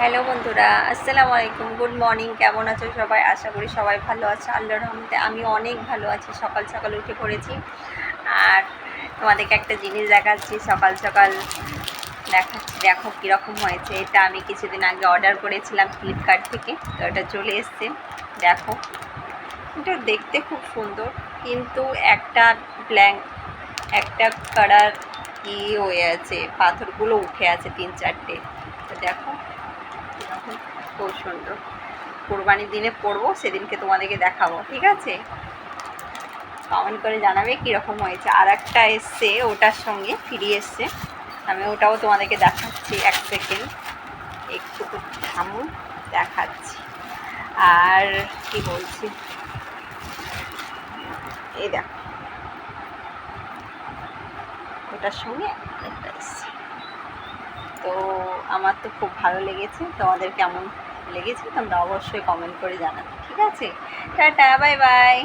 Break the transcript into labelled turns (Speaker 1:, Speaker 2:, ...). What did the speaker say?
Speaker 1: Hello বন্ধুরা, আসসালামু আলাইকুম। Good morning. কেমন আছো সবাই? আশা করি সবাই ভালো আছে। আল্লাহর রহমতে আমি অনেক ভালো আছি। সকাল সকাল উঠে পড়েছি আর তোমাদেরকে একটা জিনিস দেখাচ্ছি। সকাল সকাল দেখাচ্ছি, দেখো কীরকম হয়েছে। এটা আমি কিছুদিন আগে অর্ডার করেছিলাম ফ্লিপকার্ট থেকে, তো এটা চলে এসছে। দেখো, এটা দেখতে খুব সুন্দর, কিন্তু একটা কালার কি হয়ে আছে, পাথরগুলো উঠে আছে 3-4টে। তো দেখো এরকম খুব সুন্দর। কোরবানির দিনে পরবো, সেদিনকে তোমাদেরকে দেখাবো, ঠিক আছে? কমেন্ট করে জানাবে কীরকম হয়েছে। আর একটা এসছে, ওটার সঙ্গে ফ্রি এসছে, আমি ওটাও তোমাদেরকে দেখাচ্ছি। 1 সেকেন্ড, একটু থামুন, দেখাচ্ছি। আর কি বলছি, এই দেখো ওটার সঙ্গে একটা এসছে। তো আমার তো খুব ভালো লেগেছে। তোমাদের কেমন লেগেছে তোমরা অবশ্যই কমেন্ট করে জানাবে, ঠিক আছে? Tata, bye bye.